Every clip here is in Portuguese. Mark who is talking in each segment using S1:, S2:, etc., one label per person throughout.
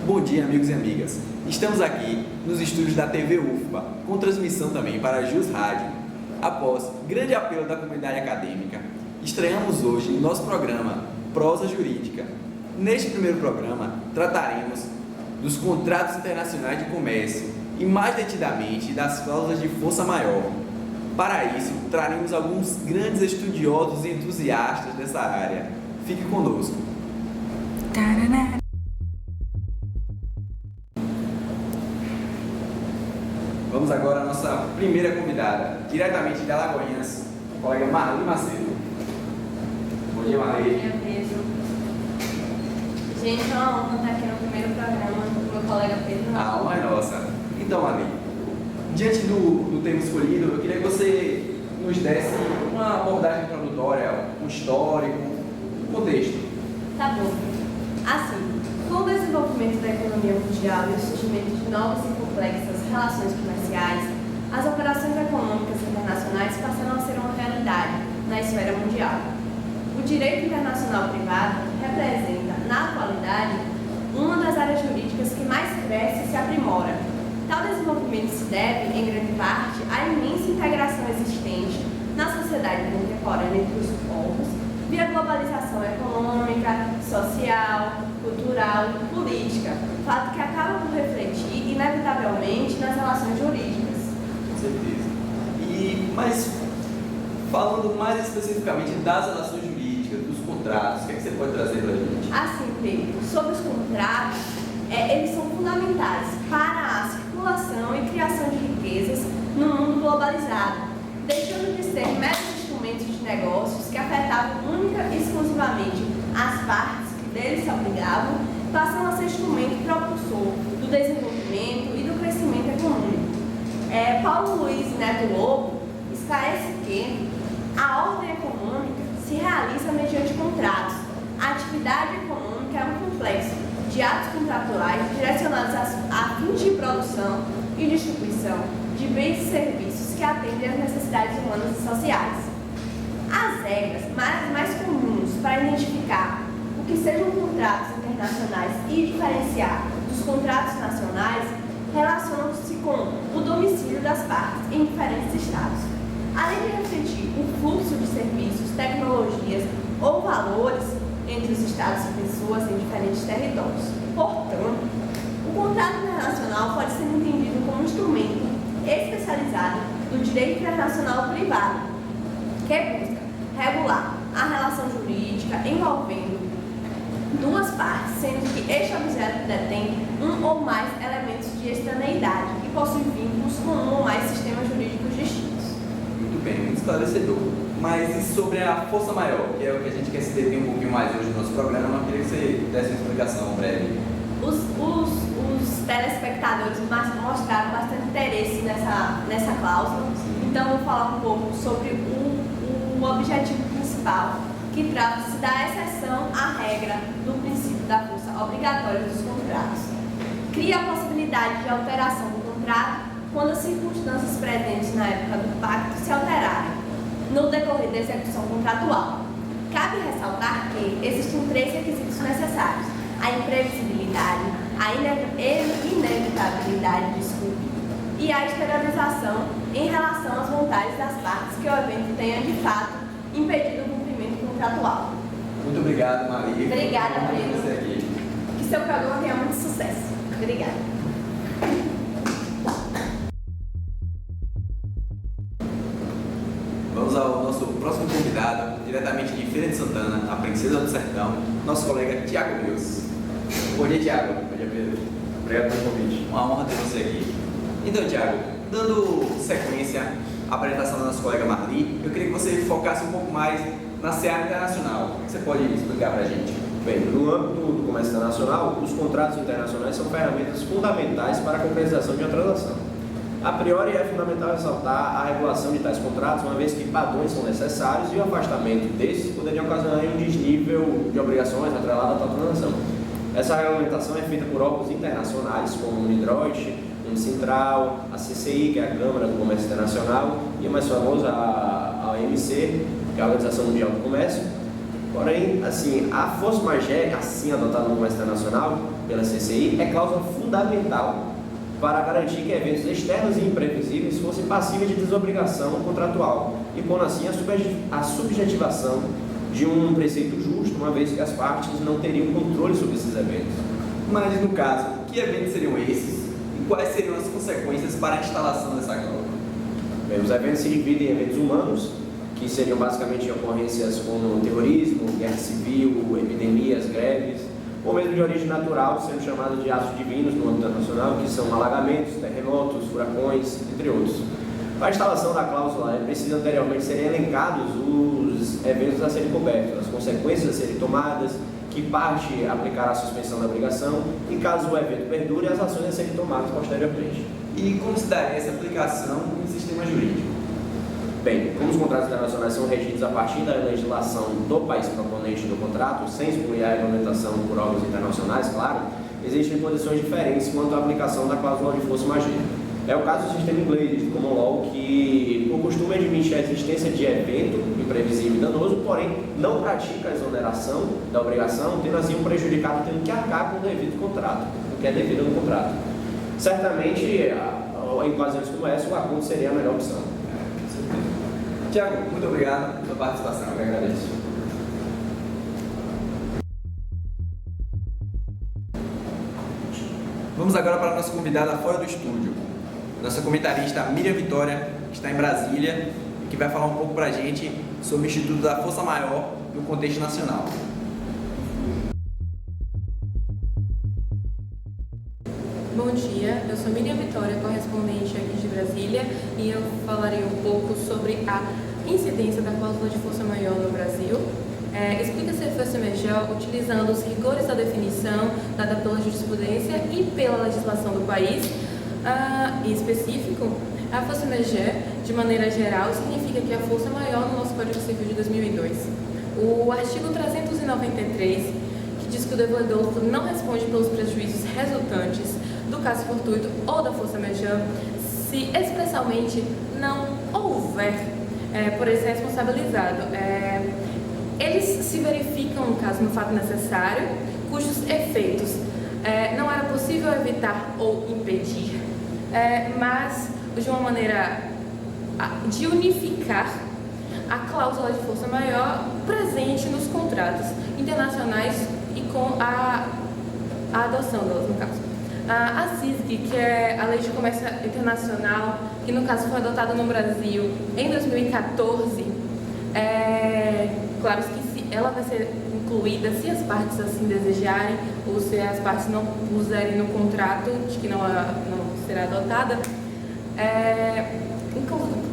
S1: Bom dia, amigos e amigas. Estamos aqui nos estúdios da TV UFBA, com transmissão também para a JUS Rádio. Após grande apelo da comunidade acadêmica, estreamos hoje nosso programa Prosa Jurídica. Neste primeiro programa, trataremos dos contratos internacionais de comércio e, mais detidamente, das cláusulas de força maior. Para isso, traremos alguns grandes estudiosos e entusiastas dessa área. Fique conosco. Vamos agora à nossa primeira convidada, diretamente de Alagoinhas, a colega Marli Macedo. Bom dia, Marli.
S2: Bom dia, Pedro. Gente, é uma honra estar aqui no primeiro programa com meu colega Pedro.
S1: A honra é nossa. Então, Marli, diante do tema escolhido, eu queria que você nos desse uma abordagem introdutória, um histórico, um contexto.
S2: Tá bom. Assim, com o desenvolvimento da economia mundial e o surgimento de novas e complexas relações comerciais, as operações econômicas internacionais passaram a ser uma realidade na esfera mundial. O direito internacional privado representa, na atualidade, uma das áreas jurídicas que mais cresce e se aprimora. Tal desenvolvimento se deve, em grande parte, à imensa integração existente na sociedade contemporânea entre os povos, via globalização econômica, social, cultural e política, fato que acaba por refletir, inevitavelmente, nas relações jurídicas.
S1: Com certeza. Mas, falando mais especificamente das relações jurídicas, dos contratos, o que é que você pode trazer para a gente?
S2: Assim, Pedro, sobre os contratos, eles são fundamentais para a circulação e criação de riquezas no mundo globalizado, deixando de ser meros instrumentos de negócios que afetavam única e exclusivamente as partes que deles se obrigavam, passando a ser instrumento propulsor do desenvolvimento e do crescimento econômico. Paulo Luiz Neto Lobo esclarece que a ordem econômica se realiza mediante contratos. A atividade econômica é um complexo de atos contratuais direcionados a fins de produção e distribuição de bens e serviços que atendem às necessidades humanas e sociais. As regras mais comuns para identificar o que sejam contratos internacionais e diferenciar dos contratos nacionais relacionam-se com o domicílio das partes em diferentes estados. Além de refletir o fluxo de serviços, tecnologias ou valores entre os estados e pessoas em diferentes territórios. Portanto, o contrato internacional pode ser entendido como um instrumento especializado do direito internacional privado, que busca regular a relação jurídica envolvendo duas partes, sendo que este objeto detém um ou mais elementos de extraneidade e possui vínculos com um ou mais sistemas jurídicos distintos.
S1: Muito bem, muito esclarecedor. Mas e sobre a força maior, que é o que a gente quer se deter um pouquinho mais hoje no nosso programa, eu queria que você desse uma explicação breve.
S2: Os telespectadores mostraram bastante interesse nessa cláusula, então eu vou falar um pouco sobre o objetivo principal, que trata-se da exceção à regra do princípio da força obrigatória dos contratos. Cria a possibilidade de alteração do contrato quando as circunstâncias presentes na época do pacto se alterarem no decorrer da execução contratual. Cabe ressaltar que existem três requisitos necessários: a imprevisibilidade, a inevitabilidade, e a exteriorização em relação às vontades das partes que o evento tenha de fato impedido o cumprimento contratual.
S1: Muito obrigado, Maria.
S2: Obrigada, Pedro. Que seu programa tenha muito sucesso. Obrigada.
S1: Vamos ao nosso próximo convidado, diretamente de Feira de Santana, a Princesa do Sertão, nosso colega Tiago Rios. Bom dia, Tiago.
S3: Bom dia, Pedro. Obrigado pelo convite.
S1: Uma honra ter você aqui. Então, Tiago, dando sequência à apresentação da nossa colega Marli, eu queria que você focasse um pouco mais na seara internacional. O que você pode explicar para a gente?
S3: Bem, no âmbito do comércio internacional, os contratos internacionais são ferramentas fundamentais para a concretização de uma transação. A priori, é fundamental ressaltar a regulação de tais contratos, uma vez que padrões são necessários e o afastamento desses poderia ocasionar um desnível de obrigações atrelado a tal transação. Essa regulamentação é feita por órgãos internacionais, como o Unidroit, o Unicentral, a CCI, que é a Câmara do Comércio Internacional, e a mais famosa, a OMC, que é a Organização Mundial do Comércio. Porém, assim, a força majeure, assim adotada no comércio internacional pela CCI, é cláusula fundamental para garantir que eventos externos e imprevisíveis fossem passíveis de desobrigação contratual, impondo assim a subjetivação de um preceito justo, uma vez que as partes não teriam controle sobre esses eventos.
S1: Mas, no caso, que eventos seriam esses e quais seriam as consequências para a instalação dessa cláusula?
S3: Bem, os eventos se dividem em eventos humanos, que seriam basicamente ocorrências como terrorismo, guerra civil, epidemias, greves, ou mesmo de origem natural, sendo chamados de atos divinos no âmbito internacional, que são alagamentos, terremotos, furacões, entre outros. Para a instalação da cláusula, é preciso anteriormente serem elencados os eventos a serem cobertos, as consequências a serem tomadas, que parte aplicará a suspensão da obrigação e, caso o evento perdure, as ações a serem tomadas posteriormente.
S1: E como se daria essa aplicação no sistema jurídico?
S3: Bem, como os contratos internacionais são regidos a partir da legislação do país proponente do contrato, sem excluir a regulamentação por órgãos internacionais, claro, existem posições diferentes quanto à aplicação da cláusula de força majeure. É o caso do sistema inglês, do Common Law, que por costume admite a existência de evento imprevisível e danoso, porém não pratica a exoneração da obrigação, tendo assim um prejudicado tendo que arcar com o devido contrato, o que é devido no contrato. Certamente, em ocasiões como essa, o acordo seria a melhor opção.
S1: Tiago, muito obrigado pela participação.
S3: Eu que agradeço.
S1: Vamos agora para a nossa convidada fora do estúdio, nossa comentarista Miriam Vitória, que está em Brasília e que vai falar um pouco para a gente sobre o Instituto da Força Maior no contexto nacional.
S4: Bom dia, eu sou Miriam Vitória, correspondente aqui de Brasília, e eu falarei um pouco sobre a incidência da cláusula de força maior no Brasil. Explica-se a força maior utilizando os rigores da definição dada pela jurisprudência e pela legislação do país. Em específico, a força maior, de maneira geral, significa que a força maior no nosso Código Civil de 2002. O artigo 393, que diz que o devedor não responde pelos prejuízos resultantes do caso fortuito ou da força majeure, se expressamente não houver por ele ser responsabilizado. Eles se verificam, no caso, no fato necessário, cujos efeitos não era possível evitar ou impedir, mas de uma maneira de unificar a cláusula de força maior presente nos contratos internacionais e com a adoção delas, no caso. A CISG, que é a Lei de Comércio Internacional, que no caso foi adotada no Brasil em 2014, claro que ela vai ser incluída se as partes assim desejarem, ou se as partes não puserem no contrato de que não será adotada.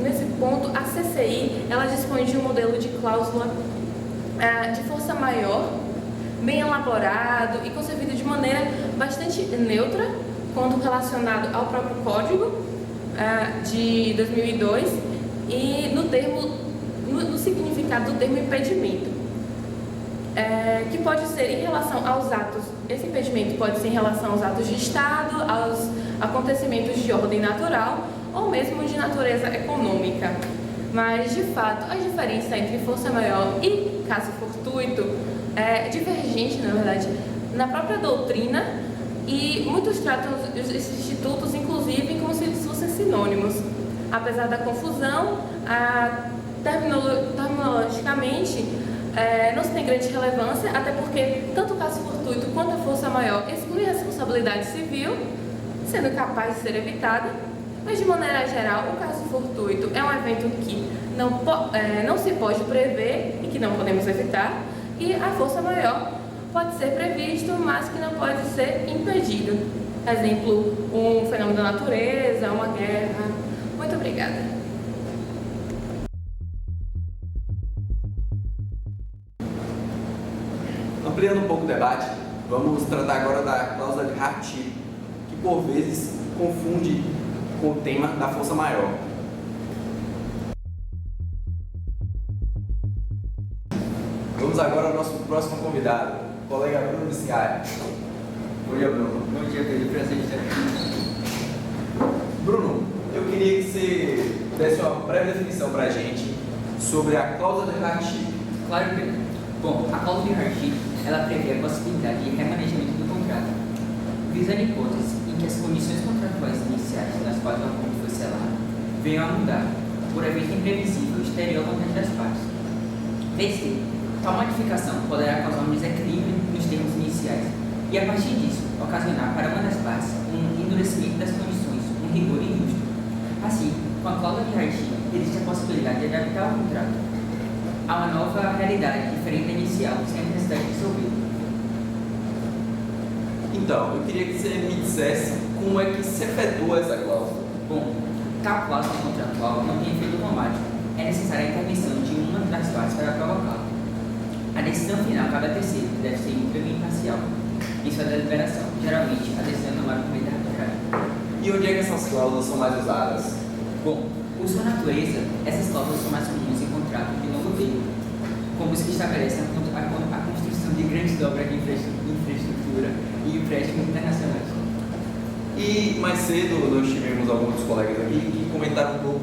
S4: Nesse ponto, a CCI ela dispõe de um modelo de cláusula de força maior, bem elaborado e concebido de maneira bastante neutra quando relacionado ao próprio Código de 2002 e no significado do termo impedimento, que pode ser em relação aos atos, esse impedimento pode ser em relação aos atos de Estado, aos acontecimentos de ordem natural ou mesmo de natureza econômica. Mas, de fato, a diferença entre força maior e caso fortuito é divergente, na verdade, na própria doutrina, e muitos tratam esses institutos, inclusive, como se eles fossem sinônimos. Apesar da confusão, terminologicamente, não se tem grande relevância, até porque tanto o caso fortuito quanto a força maior excluem a responsabilidade civil, sendo capaz de ser evitada, mas, de maneira geral, o caso fortuito é um evento que não se pode prever e que não podemos evitar, e a força maior pode ser previsto, mas que não pode ser impedido. Exemplo, um fenômeno da natureza, uma guerra. Muito obrigada.
S1: Ampliando um pouco o debate, vamos tratar agora da cláusula de Hart-Chip, que por vezes confunde com o tema da força maior. Vamos agora ao nosso próximo convidado, o colega Bruno Biscay. Bom dia, Bruno.
S5: Bom dia, Pedro. Prazer em estar aqui.
S1: Bruno, eu queria que você desse uma breve definição para a gente sobre a cláusula de Hart-Chip.
S5: Claro, Pedro. Bom, a cláusula de hardship, ela prevê a possibilidade de remanejamento do contrato, visando a hipótese em que as condições contratuais iniciais nas quais o acordo foi selado venham a mudar por evento imprevisível exterior ao vontade das partes. VC, tal modificação poderá causar um desequilíbrio nos termos iniciais e, a partir disso, ocasionar para uma das partes um endurecimento das condições, um rigor injusto. Assim, com a cláusula de hardship, existe a possibilidade de adaptar o contrato a uma nova realidade diferente da inicial, sem necessidade de dissolver.
S1: Então, eu queria que você me dissesse como é que se efetua essa cláusula.
S5: Bom, tal cláusula contratual não tem efeito automático. É necessária a intervenção de uma das partes para provocá-la. A decisão final cabe a terceiro, que deve ser íntegra e imparcial. Isso é da deliberação. Geralmente, a decisão é tomada por meio da arbitragem.
S1: E onde é que essas cláusulas são mais usadas?
S5: Bom, por sua natureza, essas cláusulas são mais comuns em contratos de longo termo, como os que estabelecem a construção de grandes obras de infraestrutura e empréstimos internacionais.
S1: E mais cedo nós tivemos alguns colegas aqui que comentaram um pouco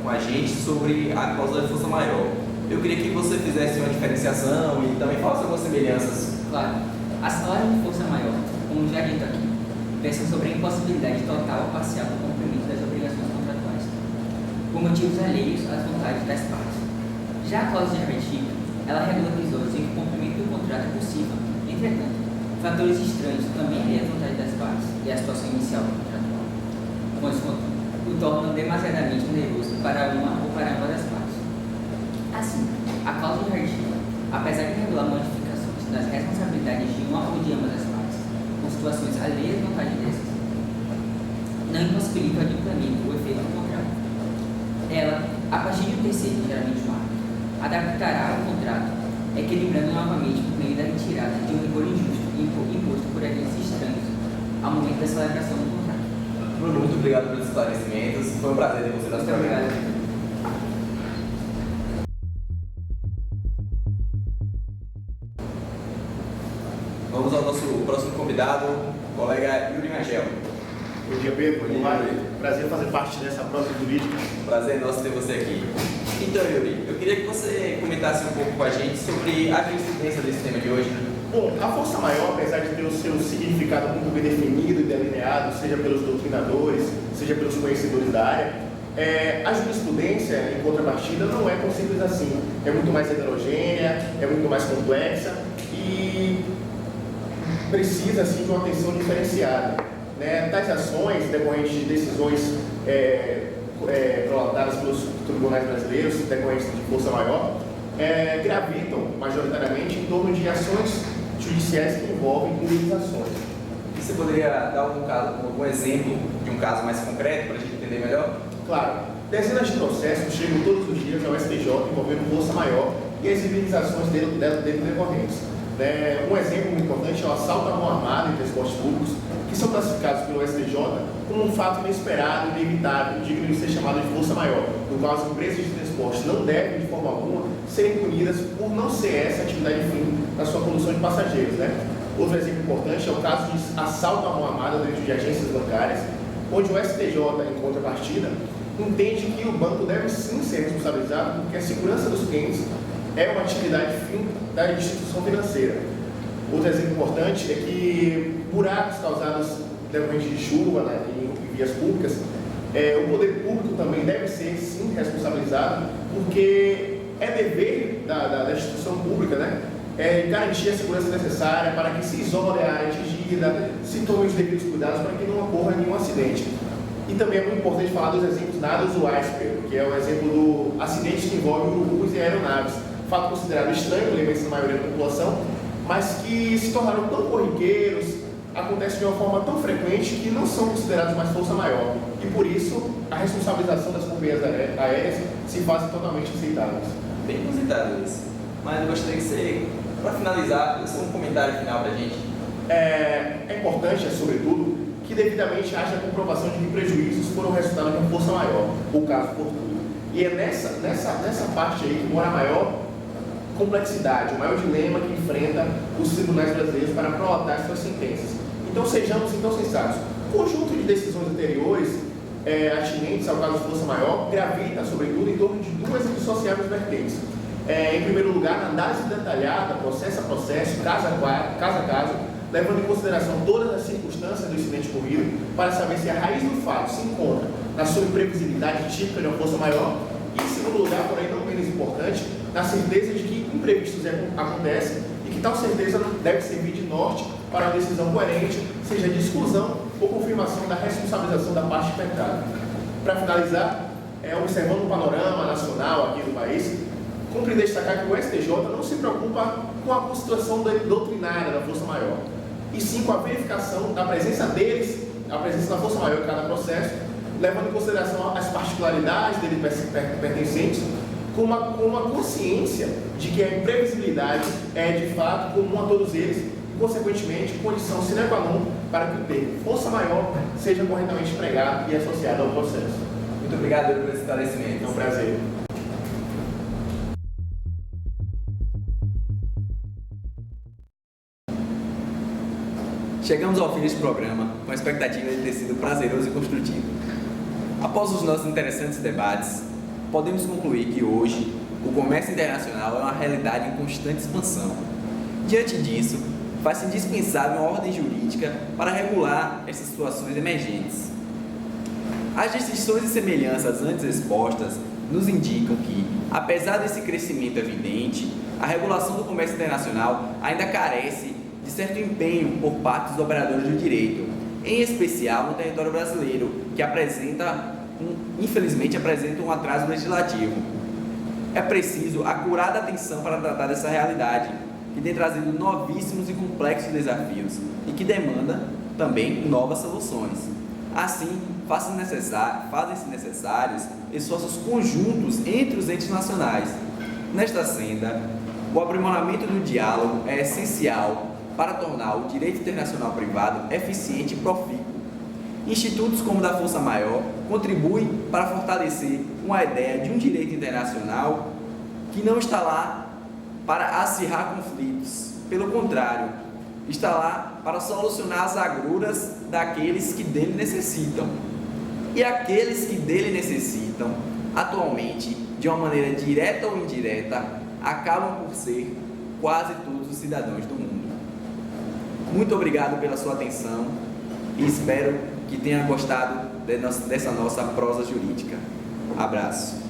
S1: com a gente sobre a cláusula de força maior. Eu queria que você fizesse uma diferenciação e também falasse algumas semelhanças.
S5: Claro, as cláusulas de força maior, como já dito aqui, versam sobre a impossibilidade total ou parcial do cumprimento das obrigações contratuais, por motivos alheios às vontades das partes. Já a cláusula de hardship, ela regula episódios em que o cumprimento do contrato é possível. Entretanto, fatores estranhos também alheios à vontade das partes e à situação inicial do contratual, pois o tornam demasiadamente oneroso para uma ou para ambas as partes. Assim, a cláusula de hardship, apesar de regular modificações das responsabilidades de uma ou de ambas as partes, com situações alheias à vontade dessas, não impossibilita o adimplemento ou efeito do contrato. Ela, a partir de um terceiro, geralmente um árbitro, adaptará o contrato, equilibrando novamente por meio da retirada de um rigor injusto imposto por eventos estranhos ao momento da celebração do contrato.
S1: Bruno, muito obrigado pelos esclarecimentos. Foi um prazer ter você no nosso
S5: Muito
S1: programa.
S5: obrigado.
S1: Vamos ao nosso próximo convidado, o colega Yuri Rangel.
S6: Bom dia, Pedro.
S1: Bom dia, Yuri.
S6: Prazer fazer parte dessa prosa jurídica.
S1: Prazer nosso ter você aqui. Então, Yuri, eu queria que você comentasse um pouco com a gente sobre a jurisprudência desse tema de hoje.
S6: Bom, a força maior, apesar de ter o seu significado muito bem definido e delineado, seja pelos doutrinadores, seja pelos conhecedores da área, a jurisprudência, em contrapartida, não é tão simples assim. É muito mais heterogênea, é muito mais complexa e precisa, assim, de uma atenção diferenciada. Tais ações, decorrentes de decisões prolatadas pelos tribunais brasileiros, decorrentes de força maior, gravitam majoritariamente em torno de ações judiciais que envolvem indenizações.
S1: E você poderia dar algum exemplo de um caso mais concreto para a gente entender melhor?
S6: Claro, dezenas de processos chegam todos os dias ao STJ envolvendo força maior e as indenizações dele decorrentes. Um exemplo muito importante é o assalto à mão armada em transportes públicos, que são classificados pelo STJ como um fato inesperado e inevitável, digno de ser chamado de força maior, no qual as empresas de transporte não devem, de forma alguma, serem punidas por não ser essa a atividade fim da sua condução de passageiros. Outro exemplo importante é o caso de assalto à mão armada dentro de agências bancárias, onde o STJ, em contrapartida, entende que o banco deve sim ser responsabilizado porque a segurança dos clientes é uma atividade fim da instituição financeira. Outro exemplo importante é que buracos causados decorrente de chuva em vias públicas, o poder público também deve ser sim responsabilizado porque é dever da instituição pública, garantir a segurança necessária para que se isole a área atingida, se tome os devidos cuidados para que não ocorra nenhum acidente. E também é muito importante falar dos exemplos nada usuais, Pedro, que é o exemplo do acidente que envolve urubus e aeronaves, fato considerado estranho pela imensa maioria da população, mas que se tornaram tão corriqueiros, acontecem de uma forma tão frequente que não são considerados mais força maior. E por isso, a responsabilização das companhias aéreas se fazem totalmente aceitáveis.
S1: Bem inusitado isso. Mas eu gostaria que você, para finalizar, desse um comentário final para a gente.
S6: É importante, sobretudo, que devidamente haja a comprovação de que prejuízos foram resultado de uma força maior, ou caso fortuito. E é nessa parte aí que mora a maior complexidade, o maior dilema que enfrenta os tribunais brasileiros para prolatar suas sentenças. Então sejamos sensatos. O conjunto de decisões anteriores atinentes ao caso de força maior gravita, sobretudo, em torno de duas indissociáveis vertentes. Em primeiro lugar, na análise detalhada, processo a processo, caso a caso, levando em consideração todas as circunstâncias do incidente ocorrido, para saber se a raiz do fato se encontra na sua imprevisibilidade típica de uma força maior, e em segundo lugar, porém não menos importante, na certeza de que imprevistos acontecem e que tal certeza deve servir de norte para uma decisão coerente, seja de exclusão ou confirmação da responsabilização da parte impecável. Para finalizar, observando o panorama nacional aqui do país, cumpre destacar que o STJ não se preocupa com a constituição doutrinária da força maior, e sim com a verificação da presença deles, a presença da força maior em cada processo, levando em consideração as particularidades dele pertencentes, com uma consciência de que a imprevisibilidade é, de fato, comum a todos eles, e, consequentemente, condição sine qua non para que o termo força maior seja corretamente empregado e associado ao processo.
S1: Muito obrigado pelo esclarecimento.
S6: É um prazer.
S1: Chegamos ao fim deste programa com a expectativa de ter sido prazeroso e construtivo. Após os nossos interessantes debates, podemos concluir que hoje o comércio internacional é uma realidade em constante expansão. Diante disso, faz-se indispensável uma ordem jurídica para regular essas situações emergentes. As distinções e semelhanças antes expostas nos indicam que, apesar desse crescimento evidente, a regulação do comércio internacional ainda carece de certo empenho por parte dos operadores do direito, em especial no território brasileiro, que infelizmente apresenta um atraso legislativo. É preciso acurada atenção para tratar dessa realidade, que tem trazido novíssimos e complexos desafios e que demanda também novas soluções. Assim, fazem-se necessários esforços conjuntos entre os entes nacionais. Nesta senda, o aprimoramento do diálogo é essencial para tornar o direito internacional privado eficiente e profícuo. Institutos como o da Força Maior contribuem para fortalecer uma ideia de um direito internacional que não está lá para acirrar conflitos. Pelo contrário, está lá para solucionar as agruras daqueles que dele necessitam. E aqueles que dele necessitam, atualmente, de uma maneira direta ou indireta, acabam por ser quase todos os cidadãos do mundo. Muito obrigado pela sua atenção e espero que tenha gostado dessa nossa prosa jurídica. Abraço.